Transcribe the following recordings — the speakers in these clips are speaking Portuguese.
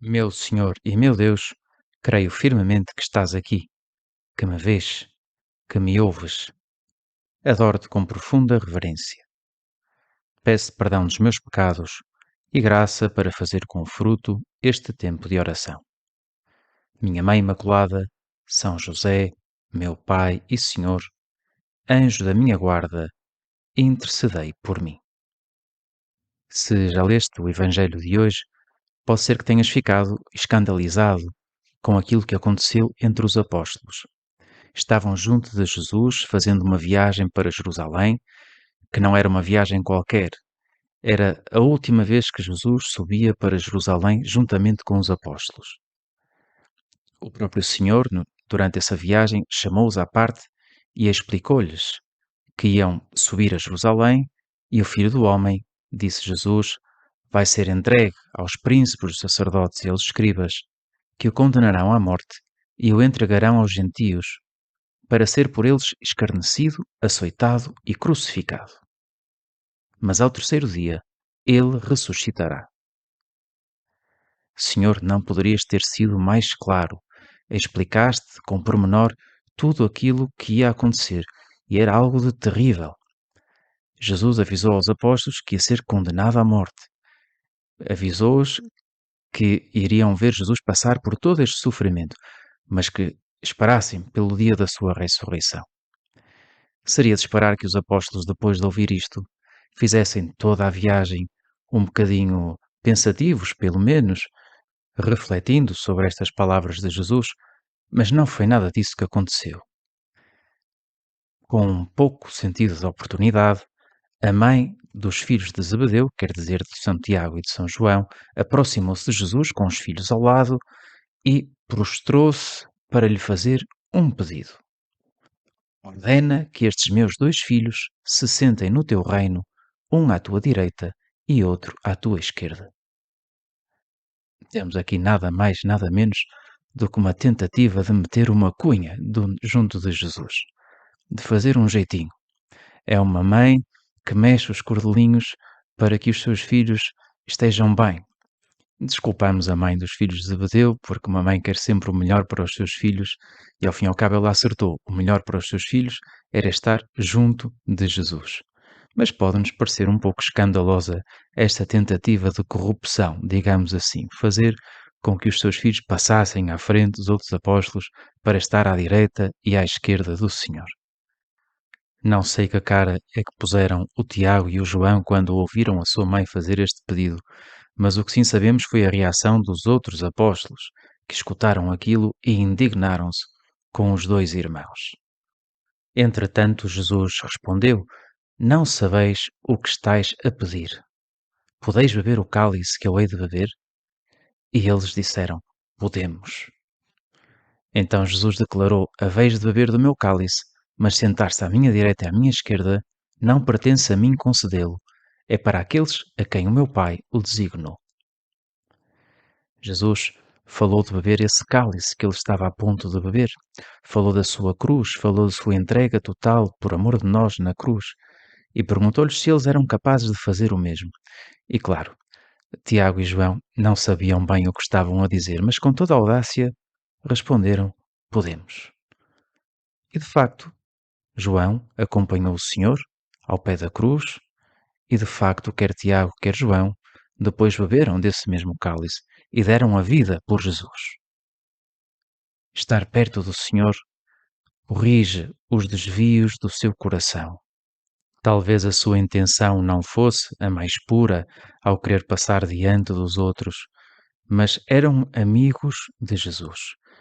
Meu Senhor e meu Deus, creio firmemente que estás aqui, que me vês, que me ouves. Adoro-te com profunda reverência. Peço perdão dos meus pecados e graça para fazer com fruto este tempo de oração. Minha Mãe Imaculada, São José, meu Pai e Senhor, anjo da minha guarda, intercedei por mim. Se já leste o Evangelho de hoje, pode ser que tenhas ficado escandalizado com aquilo que aconteceu entre os apóstolos. Estavam junto de Jesus fazendo uma viagem para Jerusalém, que não era uma viagem qualquer. Era a última vez que Jesus subia para Jerusalém juntamente com os apóstolos. O próprio Senhor, durante essa viagem, chamou-os à parte e explicou-lhes que iam subir a Jerusalém e o Filho do Homem, disse Jesus, vai ser entregue aos príncipes, os sacerdotes e aos escribas, que o condenarão à morte e o entregarão aos gentios, para ser por eles escarnecido, açoitado e crucificado. Mas ao terceiro dia ele ressuscitará. Senhor, não poderias ter sido mais claro. Explicaste com pormenor tudo aquilo que ia acontecer e era algo de terrível. Jesus avisou aos apóstolos que ia ser condenado à morte. Avisou-os que iriam ver Jesus passar por todo este sofrimento, mas que esperassem pelo dia da sua ressurreição. Seria de esperar que os apóstolos, depois de ouvir isto, fizessem toda a viagem um bocadinho pensativos, pelo menos, refletindo sobre estas palavras de Jesus, mas não foi nada disso que aconteceu. Com um pouco sentido de oportunidade, a mãe dos filhos de Zebedeu, quer dizer, de São Tiago e de São João, aproximou-se de Jesus com os filhos ao lado e prostrou-se para lhe fazer um pedido. Ordena que estes meus dois filhos se sentem no teu reino, um à tua direita e outro à tua esquerda. Temos aqui nada mais, nada menos do que uma tentativa de meter uma cunha junto de Jesus, de fazer um jeitinho. É uma mãe que mexe os cordelinhos para que os seus filhos estejam bem. Desculpamos a mãe dos filhos de Zebedeu, porque uma mãe quer sempre o melhor para os seus filhos e ao fim e ao cabo ela acertou. O melhor para os seus filhos era estar junto de Jesus. Mas pode-nos parecer um pouco escandalosa esta tentativa de corrupção, digamos assim, fazer com que os seus filhos passassem à frente dos outros apóstolos para estar à direita e à esquerda do Senhor. Não sei que cara é que puseram o Tiago e o João quando ouviram a sua mãe fazer este pedido, mas o que sim sabemos foi a reação dos outros apóstolos, que escutaram aquilo e indignaram-se com os dois irmãos. Entretanto, Jesus respondeu: Não sabeis o que estáis a pedir. Podeis beber o cálice que eu hei de beber? E eles disseram: Podemos. Então Jesus declarou: Haveis de beber do meu cálice, mas sentar-se à minha direita e à minha esquerda não pertence a mim concedê-lo. É para aqueles a quem o meu Pai o designou. Jesus falou de beber esse cálice que ele estava a ponto de beber. Falou da sua cruz, falou da sua entrega total por amor de nós na cruz. E perguntou-lhes se eles eram capazes de fazer o mesmo. E claro, Tiago e João não sabiam bem o que estavam a dizer, mas com toda a audácia responderam: Podemos. E de facto, João acompanhou o Senhor ao pé da cruz e de facto, quer Tiago, quer João, depois beberam desse mesmo cálice e deram a vida por Jesus. Estar perto do Senhor corrige os desvios do seu coração. Talvez a sua intenção não fosse a mais pura ao querer passar diante dos outros, mas eram amigos de Jesus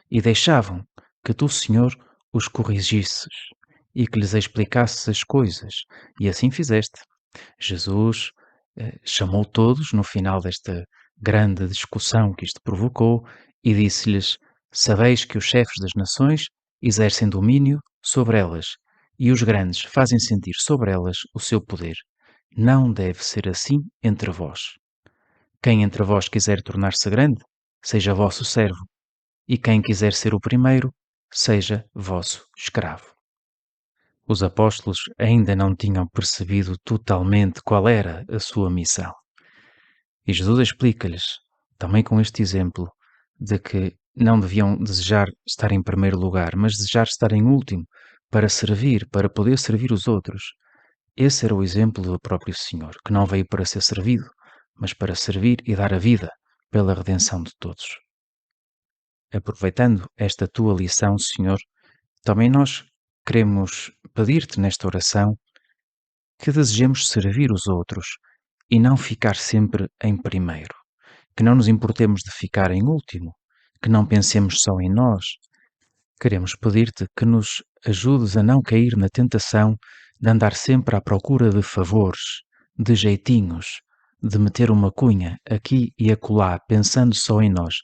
e deixavam que tu, Senhor, os corrigisses e que lhes explicasses as coisas. E assim fizeste. Jesus chamou todos no final desta grande discussão que isto provocou e disse-lhes: Sabeis que os chefes das nações exercem domínio sobre elas e os grandes fazem sentir sobre elas o seu poder. Não deve ser assim entre vós. Quem entre vós quiser tornar-se grande, seja vosso servo, e quem quiser ser o primeiro, seja vosso escravo. Os apóstolos ainda não tinham percebido totalmente qual era a sua missão. E Jesus explica-lhes: também com este exemplo de que não deviam desejar estar em primeiro lugar, mas desejar estar em último, para servir, para poder servir os outros. Esse era o exemplo do próprio Senhor, que não veio para ser servido, mas para servir e dar a vida pela redenção de todos. Aproveitando esta tua lição, Senhor, também nós queremos pedir-te nesta oração que desejemos servir os outros e não ficar sempre em primeiro, que não nos importemos de ficar em último, que não pensemos só em nós. Queremos pedir-te que nos ajudes a não cair na tentação de andar sempre à procura de favores, de jeitinhos, de meter uma cunha aqui e acolá, pensando só em nós,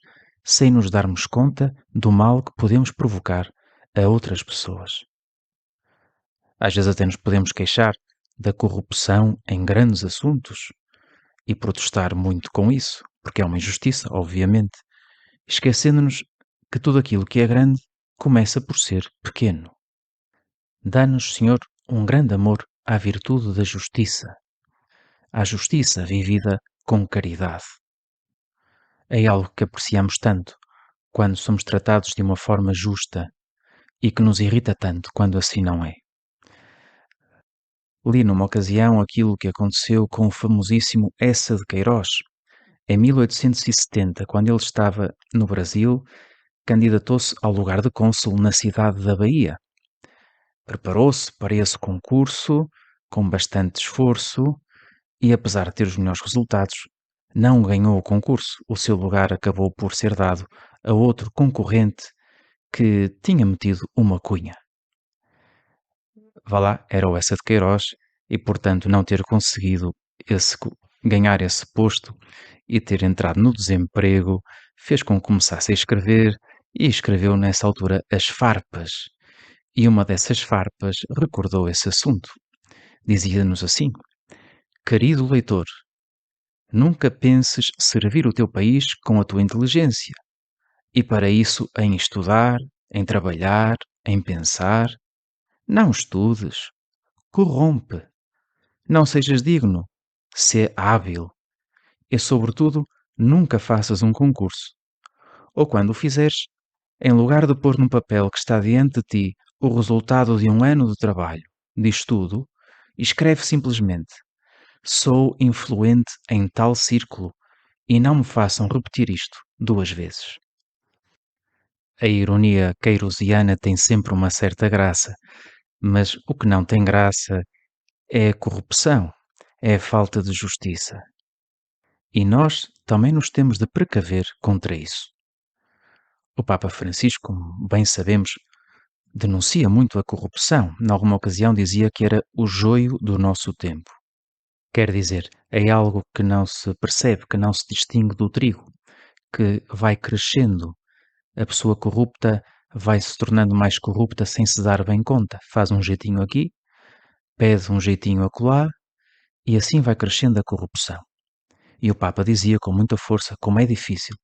sem nos darmos conta do mal que podemos provocar a outras pessoas. Às vezes até nos podemos queixar da corrupção em grandes assuntos e protestar muito com isso, porque é uma injustiça, obviamente, esquecendo-nos que tudo aquilo que é grande começa por ser pequeno. Dá-nos, Senhor, um grande amor à virtude da justiça, à justiça vivida com caridade. É algo que apreciamos tanto quando somos tratados de uma forma justa e que nos irrita tanto quando assim não é. Li numa ocasião aquilo que aconteceu com o famosíssimo Eça de Queiroz. Em 1870, quando ele estava no Brasil, candidatou-se ao lugar de cônsul na cidade da Bahia. Preparou-se para esse concurso com bastante esforço e, apesar de ter os melhores resultados, não ganhou o concurso. O seu lugar acabou por ser dado a outro concorrente que tinha metido uma cunha. Vá lá, era o Eça de Queiroz e, portanto, não ter conseguido ganhar esse posto e ter entrado no desemprego fez com que começasse a escrever e escreveu nessa altura as farpas. E uma dessas farpas recordou esse assunto. Dizia-nos assim: Querido leitor, nunca penses servir o teu país com a tua inteligência, e para isso em estudar, em trabalhar, em pensar. Não estudes, corrompe. Não sejas digno, sê hábil. E, sobretudo, nunca faças um concurso. Ou quando o fizeres, em lugar de pôr num papel que está diante de ti o resultado de um ano de trabalho, de estudo, escreve simplesmente: Sou influente em tal círculo e não me façam repetir isto 2 vezes. A ironia queirosiana tem sempre uma certa graça, mas o que não tem graça é a corrupção, é a falta de justiça. E nós também nos temos de precaver contra isso. O Papa Francisco, como bem sabemos, denuncia muito a corrupção. Em alguma ocasião dizia que era o joio do nosso tempo. Quer dizer, é algo que não se percebe, que não se distingue do trigo, que vai crescendo. A pessoa corrupta vai se tornando mais corrupta sem se dar bem conta. Faz um jeitinho aqui, pede um jeitinho acolá e assim vai crescendo a corrupção. E o Papa dizia com muita força como é difícil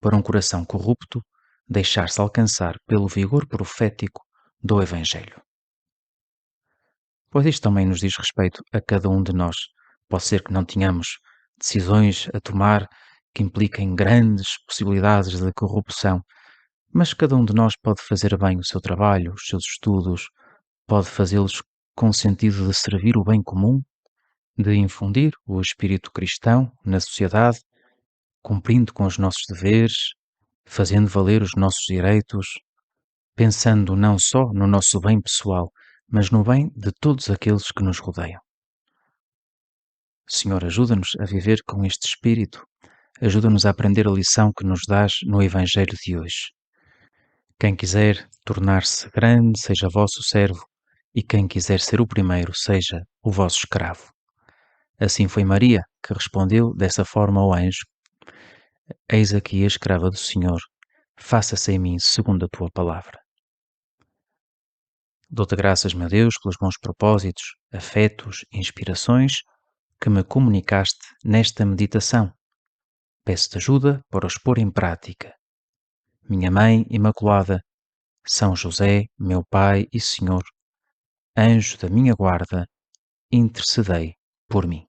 para um coração corrupto deixar-se alcançar pelo vigor profético do Evangelho. Pois isto também nos diz respeito a cada um de nós. Pode ser que não tenhamos decisões a tomar que impliquem grandes possibilidades de corrupção, mas cada um de nós pode fazer bem o seu trabalho, os seus estudos, pode fazê-los com o sentido de servir o bem comum, de infundir o espírito cristão na sociedade, cumprindo com os nossos deveres, fazendo valer os nossos direitos, pensando não só no nosso bem pessoal, mas no bem de todos aqueles que nos rodeiam. Senhor, ajuda-nos a viver com este espírito, ajuda-nos a aprender a lição que nos dás no Evangelho de hoje. Quem quiser tornar-se grande, seja vosso servo, e quem quiser ser o primeiro, seja o vosso escravo. Assim foi Maria, que respondeu dessa forma ao anjo: Eis aqui a escrava do Senhor, faça-se em mim segundo a tua palavra. Dou-te graças, meu Deus, pelos bons propósitos, afetos e inspirações que me comunicaste nesta meditação. Peço-te ajuda para os pôr em prática. Minha Mãe Imaculada, São José, meu Pai e Senhor, anjo da minha guarda, intercedei por mim.